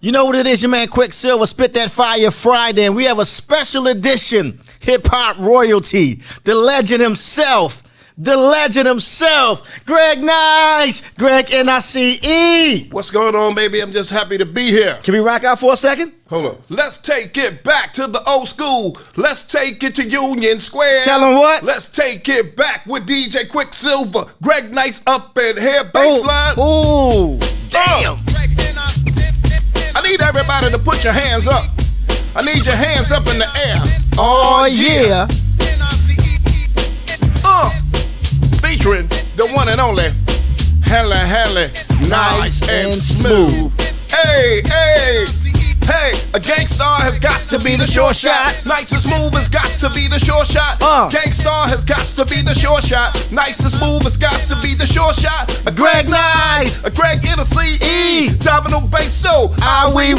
You know what it is, your man Quicksilver, Spit That Fire Friday, and we have a special edition, Hip Hop Royalty, the legend himself, Greg Nice, Greg N-I-C-E. What's going on, baby? I'm just happy to be here. Can we rock out for a second? Hold on. Let's take it back to the old school. Let's take it to Union Square. Tell him what? Let's take it back with DJ Quicksilver. Greg Nice up in here, baseline. Ooh, damn. I need everybody to put your hands up. I need your hands up in the air. Oh, yeah. Featuring the one and only Halle, nice and smooth. Hey, a gangstar has got to be the sure shot. Nice and smooth has got to be the sure shot. Gangstar has got to be the sure shot. Nice and smooth has got to be the sure shot. A Greg Nice, a Greg N-I-C-E, Domino bass so we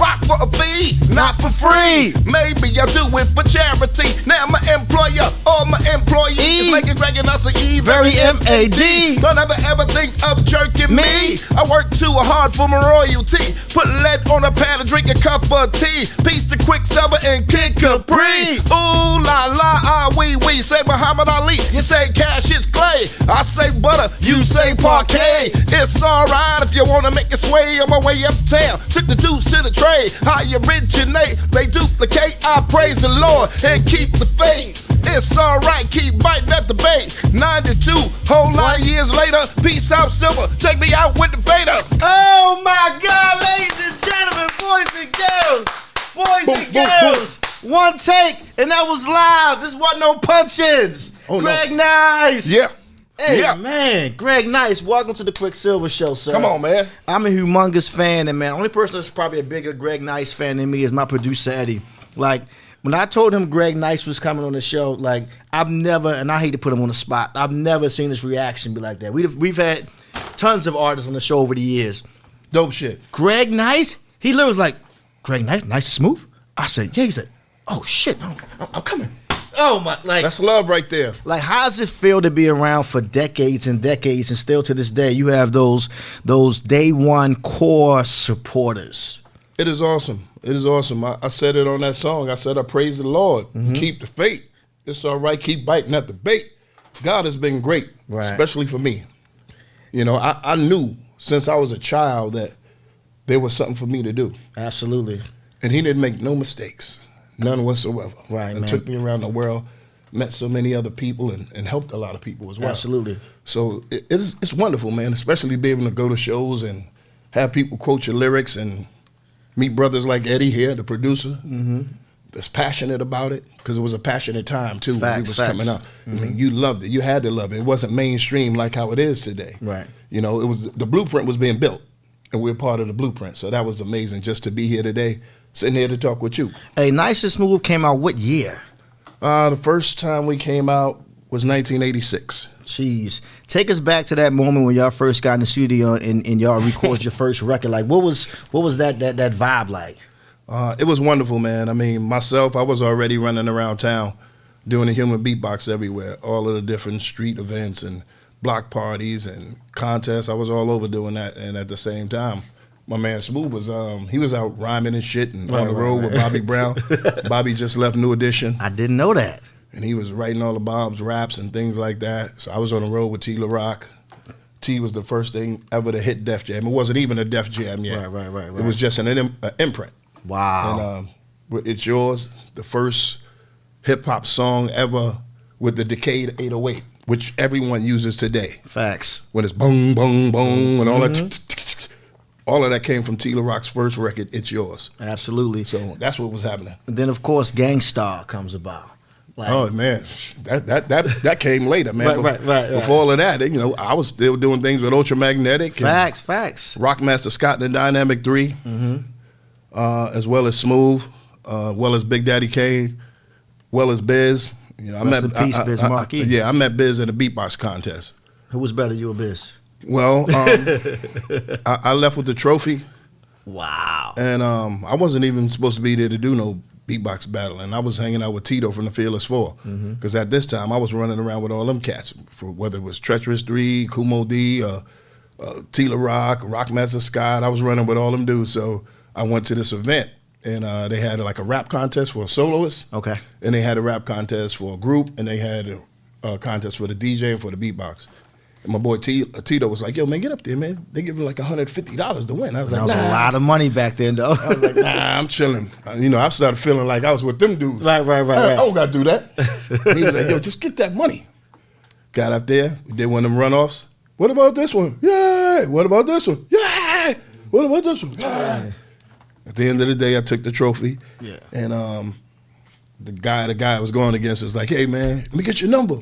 rock for a fee, not for free. Maybe I'll do it for charity. Now my employer or my employee is making Greg N-I-C-E very M-A-D. Don't ever think of jerking me. I work too hard for my royalty. Put lead on a pan and drink a cup of tea. Peace to Quicksilver and Kid Capri. Ooh la la, we. Say Muhammad Ali, you say Cassius Clay. I say butter, you say parquet. It's alright if you wanna make it sway on my way uptown. Took the deuce to the trade. I originate, they duplicate. I praise the Lord and keep the faith. It's alright, keep biting at the bait. 92, whole lot of years later. Peace out, Silver. Take me out with the fader. Oh my God, ladies and gentlemen, boys and girls. One take, and that was live. This wasn't no punch-ins. Greg Nice. Yeah. Hey, man, Greg Nice, welcome to the Quicksilver Show, sir. Come on, man. I'm a humongous fan, and man, only person that's probably a bigger Greg Nice fan than me is my producer, Eddie. Like, when I told him Greg Nice was coming on the show, like, I've never, and I hate to put him on the spot, I've never seen his reaction be like that. We've had tons of artists on the show over the years. Dope shit. Greg Nice, he literally was like, Greg Nice, nice and smooth? I said, yeah. He said, oh, shit, I'm coming. Oh, my, like. That's love right there. Like, how does it feel to be around for decades and decades, and still to this day, you have those day one core supporters? It is awesome. It is awesome. I said it on that song. I said, I praise the Lord. Keep the faith. It's all right. Keep biting at the bait. God has been great, especially for me. You know, I knew since I was a child that there was something for me to do. Absolutely. And he didn't make no mistakes, none whatsoever. Right, and man. took me around the world, met so many other people, and helped a lot of people as well. Absolutely. So it's wonderful, man, especially to be able to go to shows and have people quote your lyrics and meet brothers like Eddie here, the producer, that's passionate about it, because it was a passionate time, too, when he was coming up. I mean, you loved it. You had to love it. It wasn't mainstream like how it is today. Right. You know, it was the blueprint was being built, and we're part of the blueprint. So that was amazing just to be here today, sitting here to talk with you. Hey, Nice and Smooth came out what year? The first time we came out was 1986. Jeez. Take us back to that moment when y'all first got in the studio and y'all recorded your first record. Like, what was that vibe like? It was wonderful, man. I mean, myself, I was already running around town doing the human beatbox everywhere, all of the different street events and block parties and contests. I was all over doing that, and at the same time, my man Smooth was he was out rhyming and shit and on the road with Bobby Brown. Bobby just left New Edition. I didn't know that. And he was writing all the Bob's raps and things like that. So I was on the road with T. La Rock. T was the first thing ever to hit Def Jam. It wasn't even a Def Jam yet. Right. It was just an imprint. Wow. And It's Yours, the first hip-hop song ever with the Decade 808, which everyone uses today. Facts. When it's boom, boom, boom, and all that. All of that came from T. La Rock's first record, It's Yours. Absolutely. So that's what was happening. And then, of course, Gangstar comes about. Like, oh man, that came later, man. Right. Before all of that, you know, I was still doing things with Ultramagnetic. Facts. Rockmaster Scott and the Dynamic 3, as well as Smooth, well as Big Daddy Kane, well as Biz. You know, I met Biz Markie. I met Biz in a beatbox contest. Who was better, you or Biz? Well, I left with the trophy. Wow. And I wasn't even supposed to be there to do no beatbox battle, and I was hanging out with Tito from the Fearless Four, because at this time I was running around with all them cats, for whether it was Treacherous 3, Kumo D, T. La Rock, Rockmaster Scott. I was running with all them dudes, so I went to this event, and they had like a rap contest for a soloist. Okay. And they had a rap contest for a group, and they had a contest for the DJ and for the beatbox. And my boy Tito was like, yo, man, get up there, man. They give you like $150 to win. I was like, that was a lot of money back then, though. I was like, nah, I'm chilling. You know, I started feeling like I was with them dudes. Right. I don't got to do that. And he was like, yo, just get that money. Got up there. We did one of them runoffs. What about this one? Yay! What about this one? Yay! What about this one? Yay! At the end of the day, I took the trophy. Yeah. And the guy I was going against was like, hey, man, let me get your number.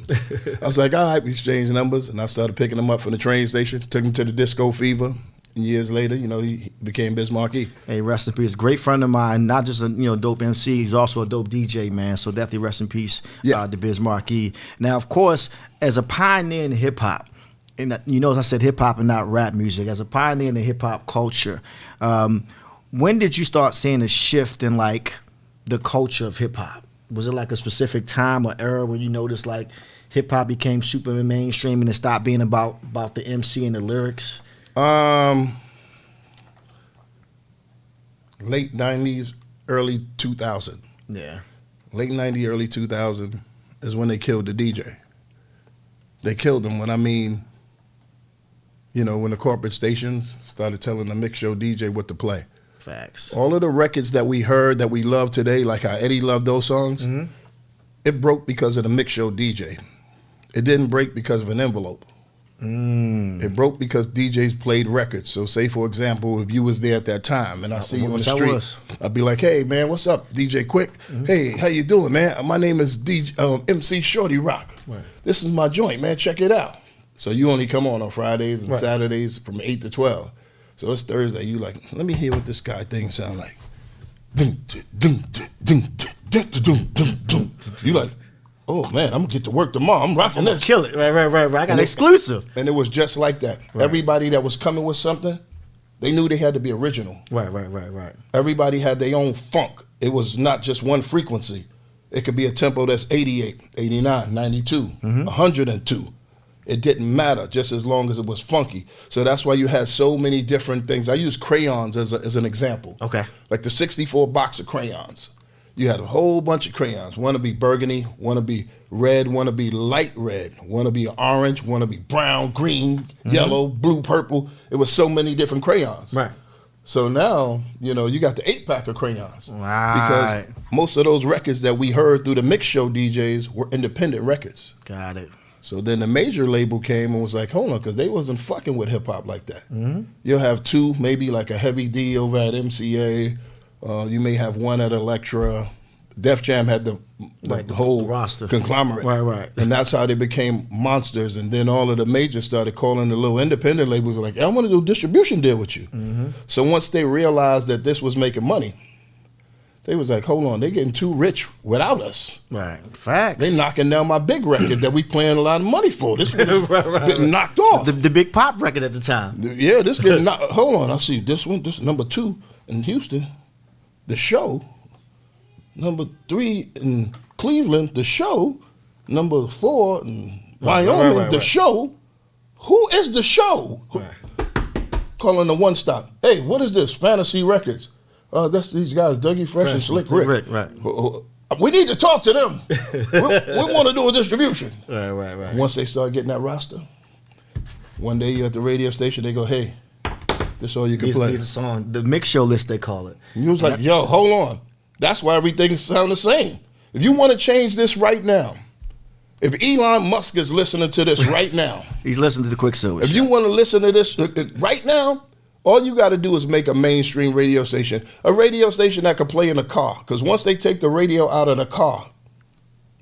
I was like, all right, we exchanged numbers. And I started picking him up from the train station, took him to the Disco Fever. And years later, you know, he became Biz Markie. Hey, rest in peace. Great friend of mine, not just a dope MC, he's also a dope DJ, man. So definitely rest in peace to Biz Markie. Now, of course, as a pioneer in hip hop, and you know, as I said, hip hop and not rap music, as a pioneer in the hip hop culture, when did you start seeing a shift in like the culture of hip hop? Was it like a specific time or era when you noticed like hip hop became super mainstream and it stopped being about the MC and the lyrics? Late 90s, early 2000. Yeah. Late 90s, early 2000 is when they killed the DJ. They killed him when, I mean, you know, when the corporate stations started telling the mix show DJ what to play. Facts. All of the records that we heard that we love today, like how Eddie loved those songs, it broke because of the mix show DJ. It didn't break because of an envelope. It broke because DJs played records. So say, for example, if you was there at that time and I see you on the street, I'd be like, hey, man, what's up, DJ Quick? Hey, how you doing, man? My name is MC Shorty Rock. Right. This is my joint, man. Check it out. So you only come on Fridays and Saturdays from 8 to 12. So it's Thursday. You like, let me hear what this guy thing sound like. You like, oh, man, I'm going to get to work tomorrow. I'm rocking this. Kill it. Right. I got an exclusive. And it was just like that. Right. Everybody that was coming with something, they knew they had to be original. Right. Everybody had their own funk. It was not just one frequency. It could be a tempo that's 88, 89, 92, 102. It didn't matter just as long as it was funky. So that's why you had so many different things. I use crayons as an example. Okay. Like the 64 box of crayons. You had a whole bunch of crayons. Want to be burgundy, want to be red, want to be light red, want to be orange, want to be brown, green, yellow, blue, purple. It was so many different crayons. Right. So now, you know, you got the 8-pack of crayons. Right. Because most of those records that we heard through the mix show DJs were independent records. Got it. So then the major label came and was like, hold on, because they wasn't fucking with hip-hop like that. You'll have two, maybe like a Heavy D over at MCA. You may have one at Elektra. Def Jam had the whole roster conglomerate. Right. And that's how they became monsters. And then all of the majors started calling the little independent labels like, I want to do a distribution deal with you. So once they realized that this was making money, they was like, hold on, they getting too rich without us. Right. Facts. They knocking down my big record that we paying a lot of money for. This one is getting knocked off. The big pop record at the time. Yeah, this getting knocked. Hold on, I see this one. This number 2 in Houston, The Show. Number 3 in Cleveland, The Show. Number 4 in Wyoming, The Show. Who is The Show? Calling the one stop. Hey, what is this? Fantasy Records. That's these guys, Dougie Fresh and Slick Rick. Right. We need to talk to them. we want to do a distribution. Right. Once they start getting that roster, one day you're at the radio station, they go, hey, this is all you can play. The song, the mix show list, they call it. And you was like, yo, hold on. That's why everything sounds the same. If you want to change this right now, if Elon Musk is listening to this right now. He's listening to the Quicksilver If you want to listen to this right now, all you got to do is make a mainstream radio station. A radio station that can play in a car. Because once they take the radio out of the car,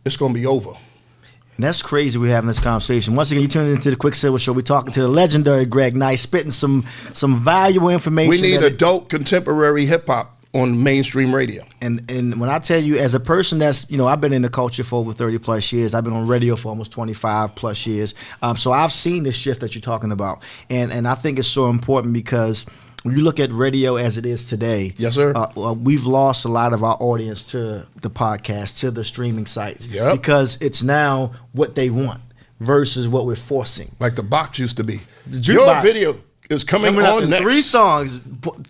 it's going to be over. And that's crazy we're having this conversation. Once again, you tune into the Quicksilver Show. We're talking to the legendary Greg Nice, spitting some valuable information. We need adult contemporary hip-hop on mainstream radio. And when I tell you, as a person that's, I've been in the culture for over 30 plus years. I've been on radio for almost 25 plus years. So I've seen this shift that you're talking about. And I think it's so important because when you look at radio as it is today, yes, sir. We've lost a lot of our audience to the podcast, to the streaming sites, because it's now what they want versus what we're forcing. Like the box used to be. Your video is coming on next. 3 songs,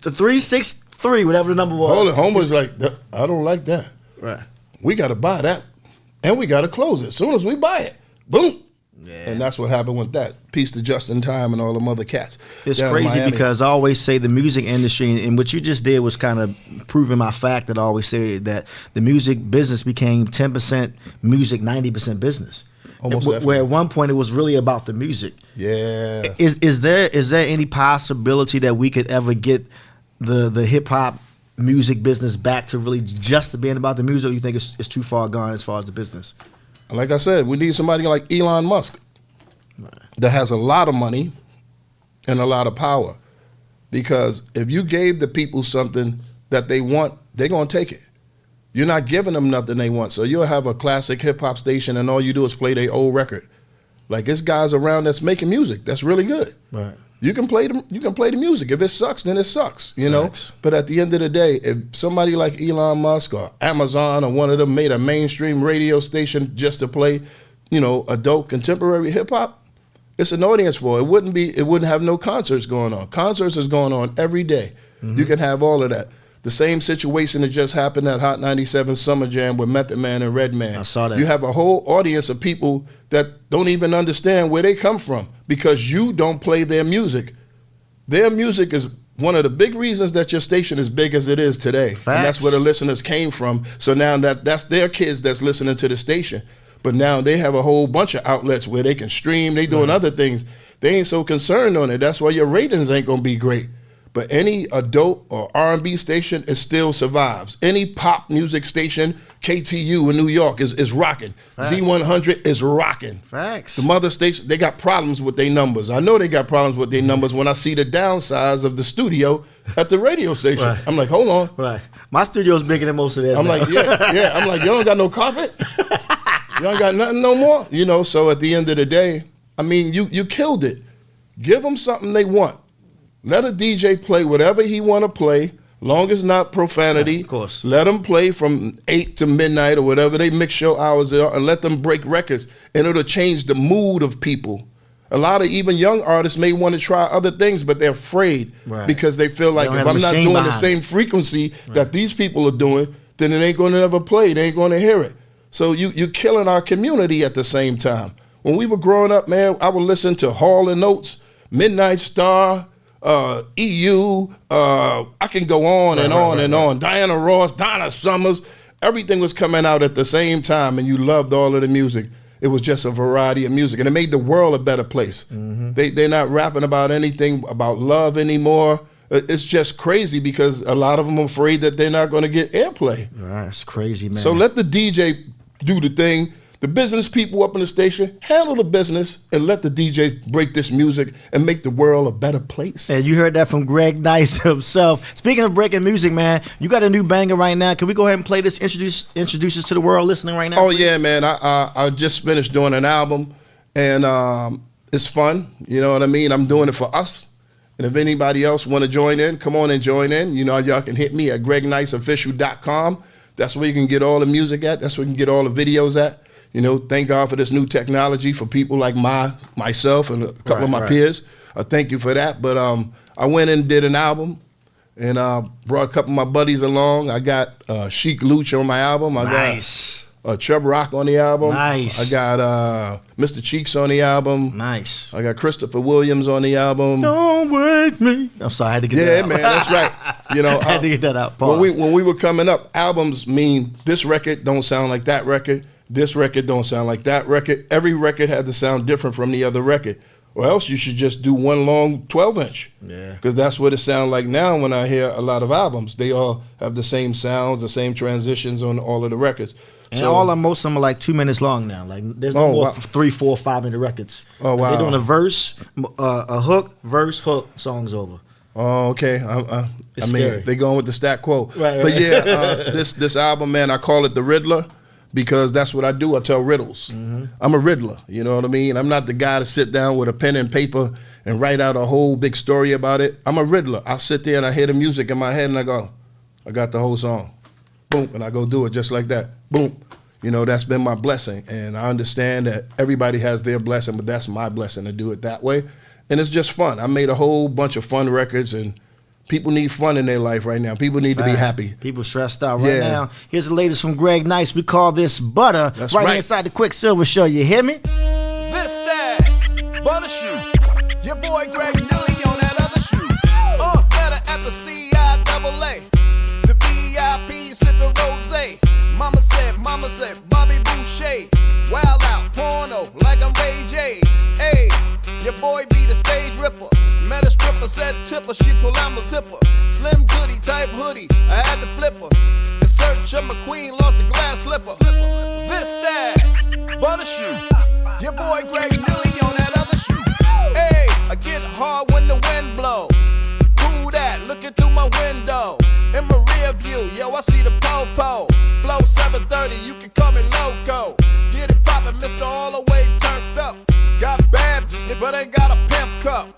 the 3, 6, 3, whatever the number was. Hold it, homeboy's like, I don't like that. Right. We got to buy that, and we got to close it. As soon as we buy it, boom. Yeah. And that's what happened with that. Peace to Justin Time and all them other cats. It's down in crazy Miami. because I always say the music industry, and what you just did was kind of proving my fact that I always say that the music business became 10% music, 90% business. Almost Where at one point it was really about the music. Yeah. Is there any possibility that we could ever get the hip hop music business back to really just being about the music, or you think it's too far gone as far as the business? Like I said, we need somebody like Elon Musk that has a lot of money and a lot of power. Because if you gave the people something that they want, they're going to take it. You're not giving them nothing they want. So you'll have a classic hip-hop station and all you do is play their old record. Like, there's guys around that's making music that's really good. Right. You can play the music. If it sucks, then it sucks, you know? But at the end of the day, if somebody like Elon Musk or Amazon or one of them made a mainstream radio station just to play, you know, adult contemporary hip hop, it's an audience for it. It wouldn't have no concerts going on. Concerts is going on every day. You can have all of that. The same situation that just happened at Hot 97 Summer Jam with Method Man and Redman. I saw that. You have a whole audience of people that don't even understand where they come from because you don't play their music. Their music is one of the big reasons that your station is big as it is today. Facts. And that's where the listeners came from. So now that's their kids that's listening to the station. But now they have a whole bunch of outlets where they can stream. They doing other things. They ain't so concerned on it. That's why your ratings ain't going to be great. But any adult or R&B station, it still survives. Any pop music station, KTU in New York is rocking. Facts. Z100 is rocking. Facts. The mother station, they got problems with their numbers. I know they got problems with their numbers when I see the downsize of the studio at the radio station. Right. I'm like, hold on. Right. My studio's bigger than most of theirs. I'm now. like, yeah. I'm like, you don't got no carpet? You don't got nothing no more? You know, so at the end of the day, I mean, you killed it. Give them something they want. Let a DJ play whatever he want to play, long as not profanity. Of course. Let them play from 8 to midnight or whatever they mix show hours are, and let them break records, and it'll change the mood of people. A lot of even young artists may want to try other things, but they're afraid because they feel like They don't if have I'm not machine doing the behind same frequency that these people are doing, then it ain't going to ever play. They ain't going to hear it. So you're killing our community at the same time. When we were growing up, man, I would listen to Hall & Oates, Midnight Star, EU, I can go on and on. Diana Ross, Donna Summers, everything was coming out at the same time, and you loved all of the music. It was just a variety of music, and it made the world a better place. They're not rapping about anything about love anymore. It's just crazy because a lot of them are afraid that they're not going to get airplay. Right, it's crazy, man. So let the DJ do the thing. The business people up in the station, handle the business and let the DJ break this music and make the world a better place. And you heard that from Greg Nice himself. Speaking of breaking music, man, you got a new banger right now. Can we go ahead and play this? Introduce us to the world listening right now. Oh, please? Yeah, man. I just finished doing an album, and it's fun. You know what I mean? I'm doing it for us. And if anybody else want to join in, come on and join in. You know, y'all can hit me at GregNiceOfficial.com. That's where you can get all the music at. That's where you can get all the videos at. You know, thank God for this new technology for people like myself and a couple of my peers. Thank you for that. But I went and did an album and brought a couple of my buddies along. I got Chic Luch on my album. I got Chubb Rock on the album. Nice. I got Mr. Cheeks on the album. Nice. I got Christopher Williams on the album. Don't wake me. I'm sorry, I had to get that out. Yeah, man, that's right. You know, I had to get that out. When we were coming up, albums mean this record don't sound like that record. This record don't sound like that record. Every record had to sound different from the other record. Or else you should just do one long 12-inch. Yeah. Because that's what it sounds like now when I hear a lot of albums. They all have the same sounds, the same transitions on all of the records. And most of them are like 2 minutes long now. Like there's no more 3, 4, 5 minute records. Oh, wow. They're doing a verse, a hook, verse, hook, song's over. Oh, okay. I mean, scary. They going with the stat quo. Right. But yeah, this album, man, I call it The Riddler. Because that's what I do. I tell riddles. I'm a riddler. You know what I mean? I'm not the guy to sit down with a pen and paper and write out a whole big story about it. I'm a riddler. I sit there and I hear the music in my head and I go, I got the whole song. Boom. And I go do it just like that. Boom. You know, that's been my blessing. And I understand that everybody has their blessing, but that's my blessing to do it that way. And it's just fun. I made a whole bunch of fun records and People need fun in their life right now. People need to be happy. People stressed out right now. Here's the latest from Greg Nice. We call this Butter. That's right right. inside the Quicksilver Show. You hear me? This that Butter Shoe. Your boy Greg Nilly on that other shoe. Better at the CIAA. The VIP sipping rosé. Mama said, Bobby Boucher. Wild out, porno, like I'm Ray J. Hey, your boy be the stage ripper. Met a stripper, said tipper, she pull out my zipper. Slim goody type hoodie, I had to flip her. In search of my queen, lost the glass slipper. This that Butter Shoe. Your boy Greg Nilly on that other shoe. Hey, I get hard when the wind blow. Who that? Looking through my window. In my rear view, yo, I see the po-po. Flow 730, you can call me loco. Get it poppin', Mr. All the way turned up. Got bad, but ain't got a pimp cup.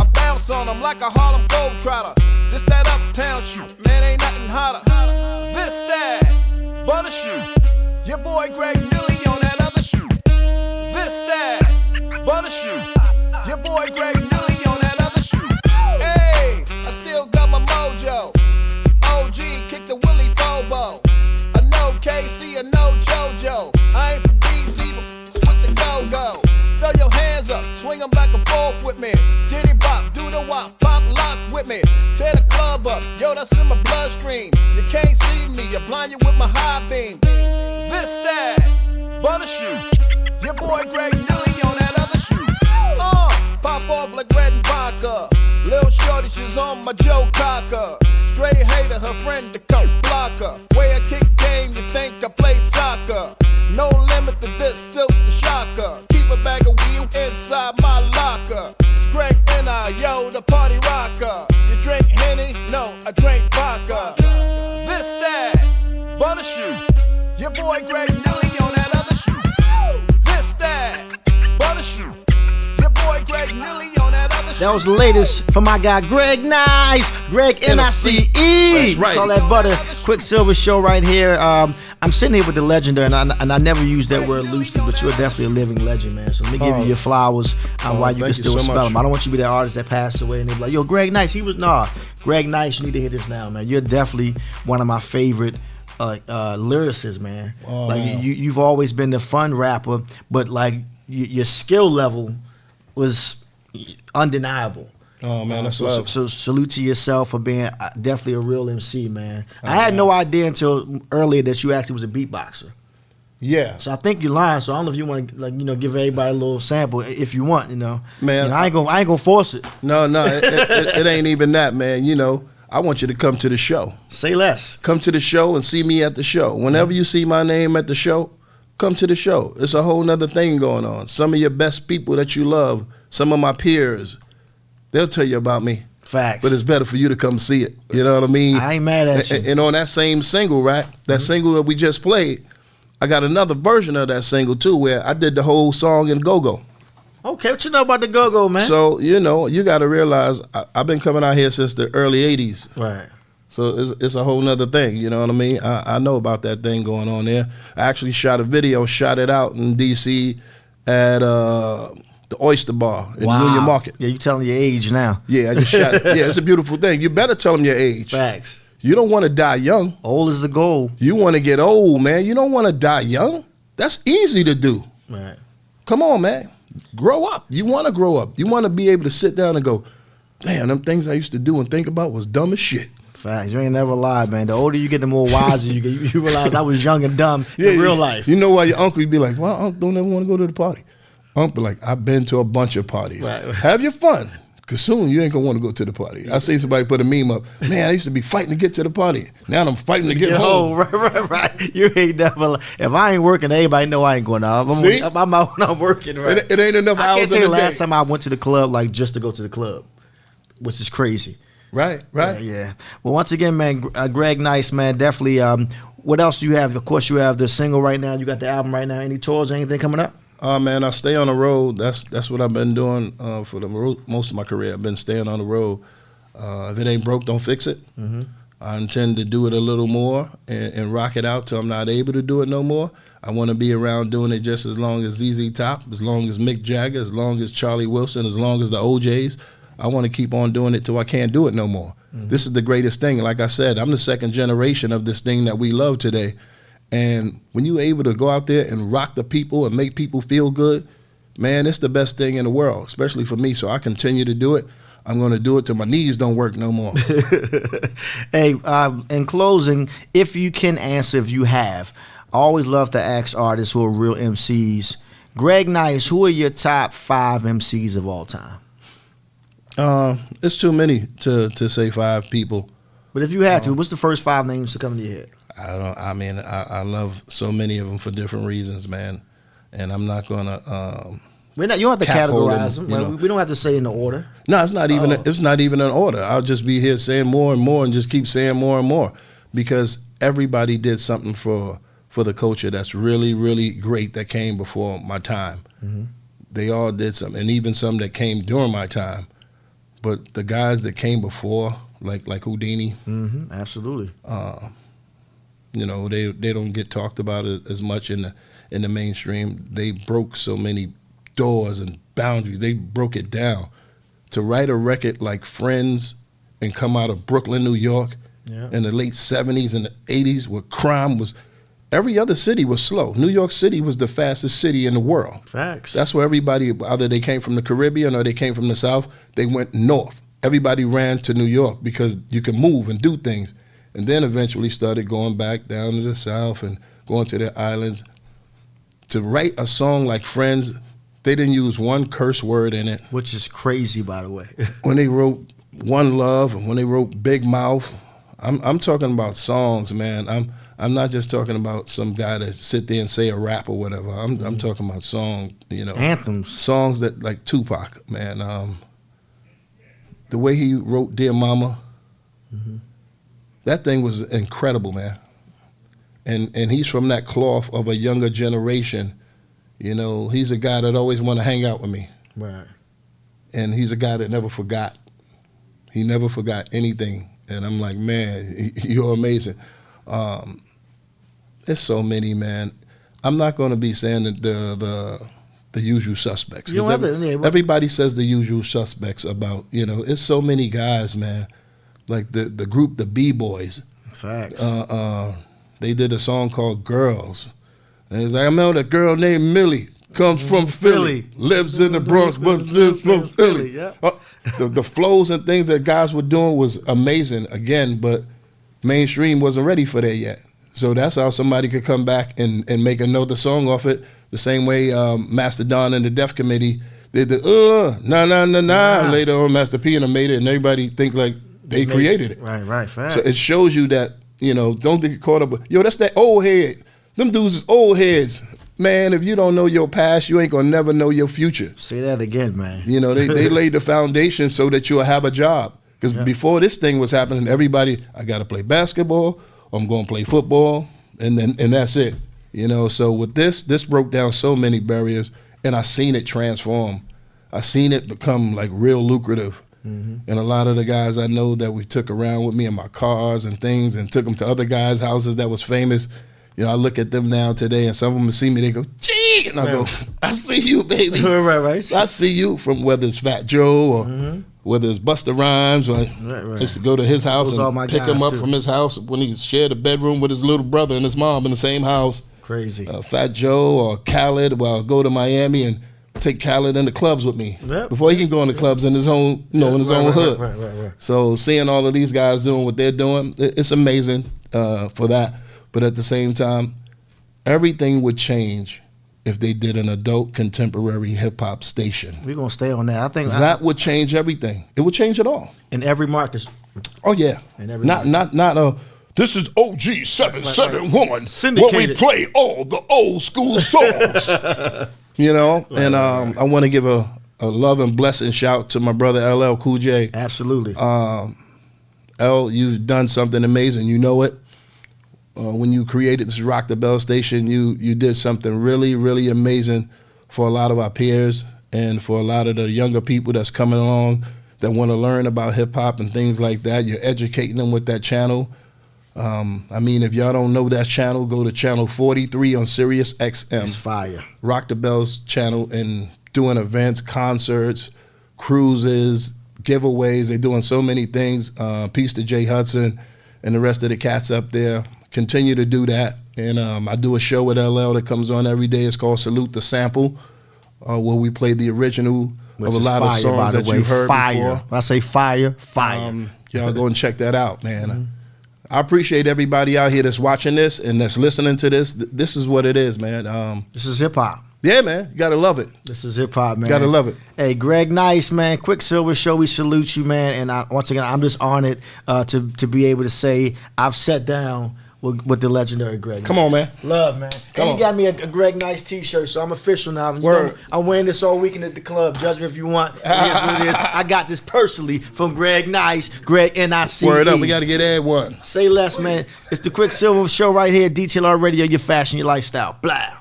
I bounce on them like a Harlem Globetrotter. This that uptown shoot, man, ain't nothing hotter. This that Butter Shoe. Your boy Greg Nilly on that other shoe. This that Butter Shoe. Your boy Greg Nilly on that other shoe. Hey, I still got my mojo. OG, kick the Willie Bobo. I know KC, I know JoJo. I ain't from DC, but it's with the go-go. Throw your hands up, swing them back and forth with me. Diddy bop, do the wop, pop lock with me. Tear the club up, yo, that's in my bloodstream. You can't see me, you blind you with my high beam. This that Butter Shoe. Your boy Greg Nilly on that other shoe. Pop off like red and vodka. Lil' shorty, she's on my Joe Cocker. Straight hater, her friend the coke blocker. Way I kick game, you think I played soccer. No limit to this, silk the shocker. Keep a bag of weed inside my locker. It's Greg and I, yo, the party rocker. You drink Henny? No, I drink vodka. This that Butter Shoe. Your boy Greg Nilly on that other shoe. This that Butter Shoe. Your boy Greg Nilly on that other shoe. That was the latest from my guy Greg Nice. Greg Nice. That's right. Call that Butter. Quicksilver Show right here. I'm sitting here with the legendary, and I never use that word loosely, but you're definitely a living legend, man. So let me give you your flowers while you can still so spell much. them. I don't want you to be that artist that passed away and they be like, yo, Greg Nice, Greg Nice, you need to hear this now, man. You're definitely one of my favorite lyricists, man. Man. You've always been the fun rapper, but like your skill level was undeniable. Oh man, that's So love. salute to yourself for being definitely a real MC, man. I had no idea until earlier that you actually was a beatboxer. Yeah. So I think you're lying. So I don't know if you want to give everybody a little sample if you want. Man, I ain't gonna force it. No, it ain't even that, man. I want you to come to the show. Say less. Come to the show and see me at the show. Whenever you see my name at the show, come to the show. It's a whole nother thing going on. Some of your best people that you love, some of my peers, they'll tell you about me. Facts. But it's better for you to come see it. You know what I mean? I ain't mad at you. And on that same single, right? That single that we just played, I got another version of that single too, where I did the whole song in go-go. Okay, what you know about the go-go, man? So, you got to realize I've been coming out here since the early 80s. Right. So it's a whole nother thing, you know what I mean? I know about that thing going on there. I actually shot it out in D.C. at the Oyster Bar in Union Market. Yeah, you telling your age now. Yeah, I just shot it. Yeah, it's a beautiful thing. You better tell them your age. Facts. You don't want to die young. Old is the goal. You want to get old, man. You don't want to die young. That's easy to do. Right. Come on, man. Grow up. You want to grow up. You want to be able to sit down and go, damn, them things I used to do and think about was dumb as shit. Facts. You ain't never lied, man. The older you get, the more wiser you get. You realize I was young and dumb in real life. You know why your uncle, you'd be like, well, Uncle don't ever want to go to the party. Uncle be like, I've been to a bunch of parties. Right. Have your fun. Because soon you ain't going to want to go to the party. I see somebody put a meme up. Man, I used to be fighting to get to the party. Now I'm fighting to get home. Right. You ain't never. If I ain't working, everybody know I ain't going out. See? I'm out when I'm working. Right. It ain't enough I can't hours tell in you the the last day. time I went to the club just to go to the club, which is crazy. Right. Yeah. Well, once again, man, Greg Nice, man, definitely. What else do you have? Of course, you have the single right now. You got the album right now. Any tours or anything coming up? Man, I stay on the road. That's what I've been doing for most of my career. I've been staying on the road. If it ain't broke, don't fix it. Mm-hmm. I intend to do it a little more and rock it out till I'm not able to do it no more. I want to be around doing it just as long as ZZ Top, as long as Mick Jagger, as long as Charlie Wilson, as long as the OJs. I want to keep on doing it till I can't do it no more. This is the greatest thing. Like I said, I'm the second generation of this thing that we love today. And when you're able to go out there and rock the people and make people feel good, man, it's the best thing in the world, especially for me. So I continue to do it. I'm going to do it till my knees don't work no more. Hey, in closing, if you can answer, if you have, I always love to ask artists who are real MCs. Greg Nice, who are your top 5 MCs of all time? It's too many to say 5 people. But if you had to, what's the first 5 names to come to your head? I love so many of them for different reasons, man. And I'm not gonna. You don't have to categorize them. You know. We don't have to say in the order. No, it's not even. It's not even an order. I'll just be here saying more and more, and just keep saying more and more, because everybody did something for the culture that's really, really great that came before my time. Mm-hmm. They all did something, and even some that came during my time. But the guys that came before, like Houdini, absolutely. You know, they don't get talked about as much in the mainstream. They broke so many doors and boundaries. They broke it down. To write a record like Friends and come out of Brooklyn, New York, in the late 70s and the 80s, where crime was, every other city was slow. New York City was the fastest city in the world. Facts. That's where everybody, either they came from the Caribbean or they came from the South, they went north. Everybody ran to New York because you could move and do things. And then eventually started going back down to the South and going to the islands. To write a song like Friends, they didn't use one curse word in it. Which is crazy, by the way. When they wrote One Love and when they wrote Big Mouth, I'm talking about songs, man. I'm not just talking about some guy that sit there and say a rap or whatever. I'm talking about songs, you know. Anthems. Songs that, like Tupac, man. The way he wrote Dear Mama, that thing was incredible, man. And he's from that cloth of a younger generation. You know, he's a guy that always want to hang out with me. Right. And he's a guy that never forgot. He never forgot anything. And I'm like, man, you're amazing. There's so many, man. I'm not going to be saying that the usual suspects. You don't have to, everybody says the usual suspects about, you know, it's so many guys, man. Like the group, the B-Boys. Facts. They did a song called Girls. And it's like, I remember a girl named Millie, comes from Philly, lives in the Bronx, but lives from Philly. Yeah. The flows and things that guys were doing was amazing, again, but mainstream wasn't ready for that yet. So that's how somebody could come back and make another song off it, the same way Master Don and the Def Committee did the nah. Later on, Master P and them made it, and everybody think like they created it. Right, facts. So it shows you that, you know, don't get caught up. Yo, that's that old head. Them dudes is old heads. Man, if you don't know your past, you ain't gonna never know your future. Say that again, man. You know, they laid the foundation so that you'll have a job. Because before this thing was happening, everybody, I gotta play basketball, or I'm gonna play football, and that's it. You know, so with this broke down so many barriers, and I seen it transform. I seen it become like real lucrative. And a lot of the guys I know that we took around with me in my cars and things, and took them to other guys' houses that was famous. You know, I look at them now today, and some of them see me, they go, gee, and I go, I see you, baby. Right. I see you, from whether it's Fat Joe or whether it's Busta Rhymes. Or I used to go to his house and pick him up from his house when he shared a bedroom with his little brother and his mom in the same house. Crazy. Fat Joe or Khaled, well, I'll go to Miami and take Khaled in the clubs with me before he can go in the clubs in his own, in his own hood. Right. So seeing all of these guys doing what they're doing, it's amazing for that. But at the same time, everything would change if they did an adult contemporary hip hop station. We're gonna stay on that. I think that would change everything. It would change it all. In every market. Oh yeah. In every not this is OG 771. Syndicated. Where we play all the old school songs. You know, and I want to give a love and blessing shout to my brother LL Cool J. Absolutely. L, you've done something amazing. You know it. When you created this Rock the Bell station, you did something really, really amazing for a lot of our peers and for a lot of the younger people that's coming along that want to learn about hip hop and things like that. You're educating them with that channel. I mean, if y'all don't know that channel, go to channel 43 on Sirius XM. It's fire. Rock the Bell's channel, and doing events, concerts, cruises, giveaways. They're doing so many things. Peace to Jay Hudson and the rest of the cats up there. Continue to do that. And I do a show with LL that comes on every day. It's called Salute the Sample, where we play the original Which of a lot of fire, songs that you heard fire. before. When I say fire, fire. Y'all go and check that out, man. I appreciate everybody out here that's watching this and that's listening to this. This is what it is, man. This is hip hop. Yeah, man. You got to love it. This is hip hop, man. Gotta love it. Hey, Greg Nice, man. Quicksilver Show, we salute you, man. And once again, I'm just honored to be able to say I've sat down with the legendary Greg Come Nice. on, man. Love, man. Come And on. he got me a Greg Nice t-shirt, so I'm official now. You Word. know, I'm wearing this all weekend at the club. Judge me if you want. It is what it is. I got this personally from Greg Nice, Greg N-I-C-E. Word up. We got to get Ed one. Say less, man. It's the Quicksilver Show right here, DTLR Radio, your fashion, your lifestyle. Blah.